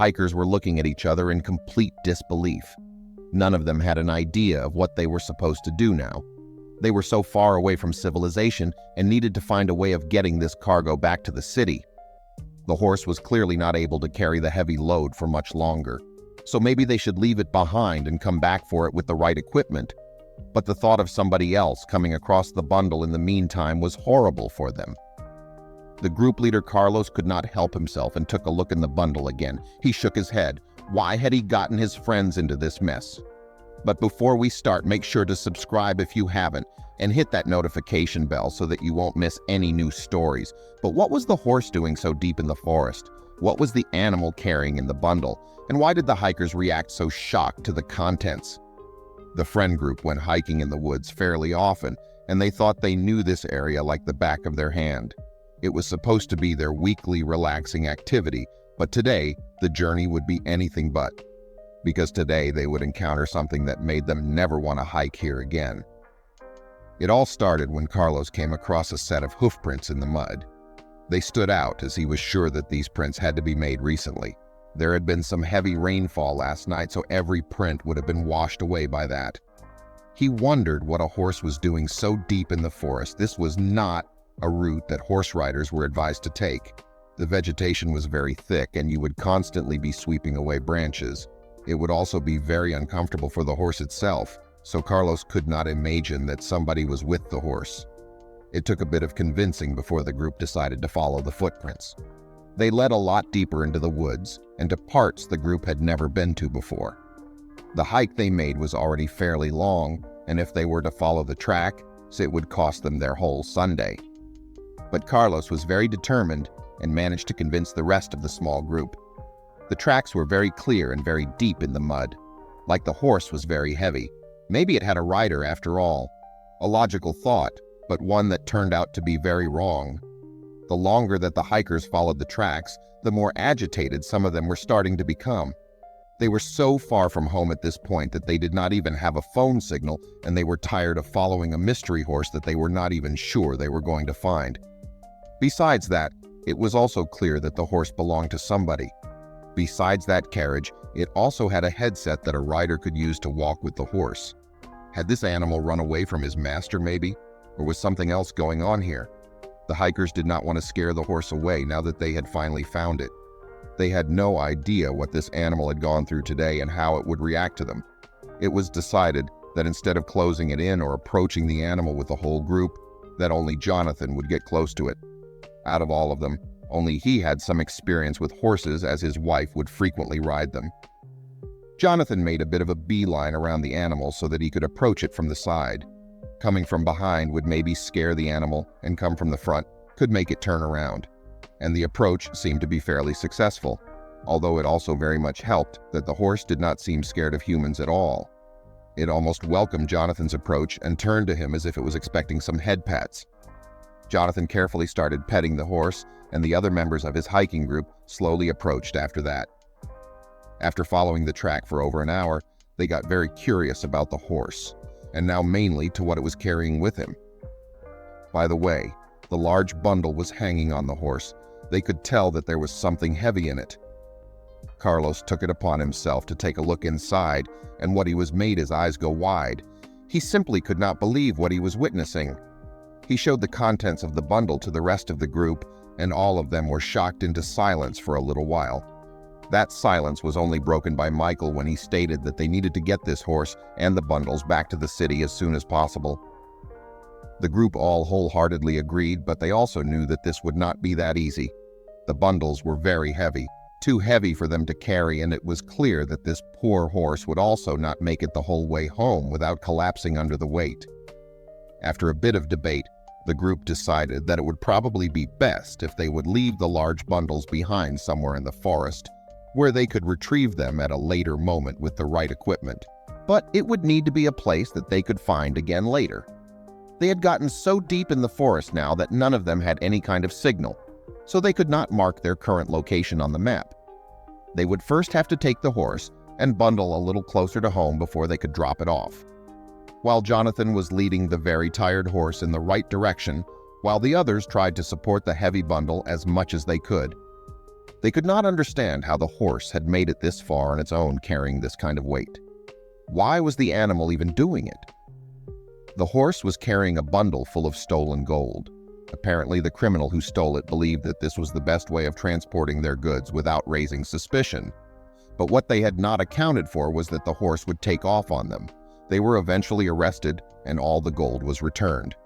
hikers were looking at each other in complete disbelief. None of them had an idea of what they were supposed to do now. They were so far away from civilization and needed to find a way of getting this cargo back to the city. The horse was clearly not able to carry the heavy load for much longer, so maybe they should leave it behind and come back for it with the right equipment. But the thought of somebody else coming across the bundle in the meantime was horrible for them. The group leader Carlos could not help himself and took a look in the bundle again. He shook his head. Why had he gotten his friends into this mess? But before we start, make sure to subscribe if you haven't, and hit that notification bell so that you won't miss any new stories. But what was the horse doing so deep in the forest? What was the animal carrying in the bundle? And why did the hikers react so shocked to the contents? The friend group went hiking in the woods fairly often, and they thought they knew this area like the back of their hand. It was supposed to be their weekly relaxing activity, but today the journey would be anything but. Because today they would encounter something that made them never want to hike here again. It all started when Carlos came across a set of hoofprints in the mud. They stood out as he was sure that these prints had to be made recently. There had been some heavy rainfall last night, so every print would have been washed away by that. He wondered what a horse was doing so deep in the forest. This was not a route that horse riders were advised to take. The vegetation was very thick, and you would constantly be sweeping away branches. It would also be very uncomfortable for the horse itself, so Carlos could not imagine that somebody was with the horse. It took a bit of convincing before the group decided to follow the footprints. They led a lot deeper into the woods and to parts the group had never been to before. The hike they made was already fairly long, and if they were to follow the track, it would cost them their whole Sunday. But Carlos was very determined and managed to convince the rest of the small group. The tracks were very clear and very deep in the mud. Like the horse was very heavy. Maybe it had a rider after all. A logical thought, but one that turned out to be very wrong. The longer that the hikers followed the tracks, the more agitated some of them were starting to become. They were so far from home at this point that they did not even have a phone signal, and they were tired of following a mystery horse that they were not even sure they were going to find. Besides that, it was also clear that the horse belonged to somebody. Besides that carriage, it also had a headset that a rider could use to walk with the horse. Had this animal run away from his master maybe? Or was something else going on here? The hikers did not want to scare the horse away now that they had finally found it. They had no idea what this animal had gone through today and how it would react to them. It was decided that instead of closing it in or approaching the animal with the whole group, that only Jonathan would get close to it. Out of all of them, only he had some experience with horses, as his wife would frequently ride them. Jonathan made a bit of a beeline around the animal so that he could approach it from the side. Coming from behind would maybe scare the animal, and come from the front could make it turn around. And the approach seemed to be fairly successful, although it also very much helped that the horse did not seem scared of humans at all. It almost welcomed Jonathan's approach and turned to him as if it was expecting some head pats. Jonathan carefully started petting the horse, and the other members of his hiking group slowly approached after that. After following the track for over an hour, they got very curious about the horse, and now mainly to what it was carrying with him. By the way, the large bundle was hanging on the horse. They could tell that there was something heavy in it. Carlos took it upon himself to take a look inside, and what he was made his eyes go wide. He simply could not believe what he was witnessing. He showed the contents of the bundle to the rest of the group, and all of them were shocked into silence for a little while. That silence was only broken by Michael when he stated that they needed to get this horse and the bundles back to the city as soon as possible. The group all wholeheartedly agreed, but they also knew that this would not be that easy. The bundles were very heavy, too heavy for them to carry, and it was clear that this poor horse would also not make it the whole way home without collapsing under the weight. After a bit of debate, the group decided that it would probably be best if they would leave the large bundles behind somewhere in the forest, where they could retrieve them at a later moment with the right equipment. But it would need to be a place that they could find again later. They had gotten so deep in the forest now that none of them had any kind of signal, so they could not mark their current location on the map. They would first have to take the horse and bundle a little closer to home before they could drop it off. While Jonathan was leading the very tired horse in the right direction, while the others tried to support the heavy bundle as much as they could. They could not understand how the horse had made it this far on its own carrying this kind of weight. Why was the animal even doing it? The horse was carrying a bundle full of stolen gold. Apparently, the criminal who stole it believed that this was the best way of transporting their goods without raising suspicion. But what they had not accounted for was that the horse would take off on them. They were eventually arrested, and all the gold was returned.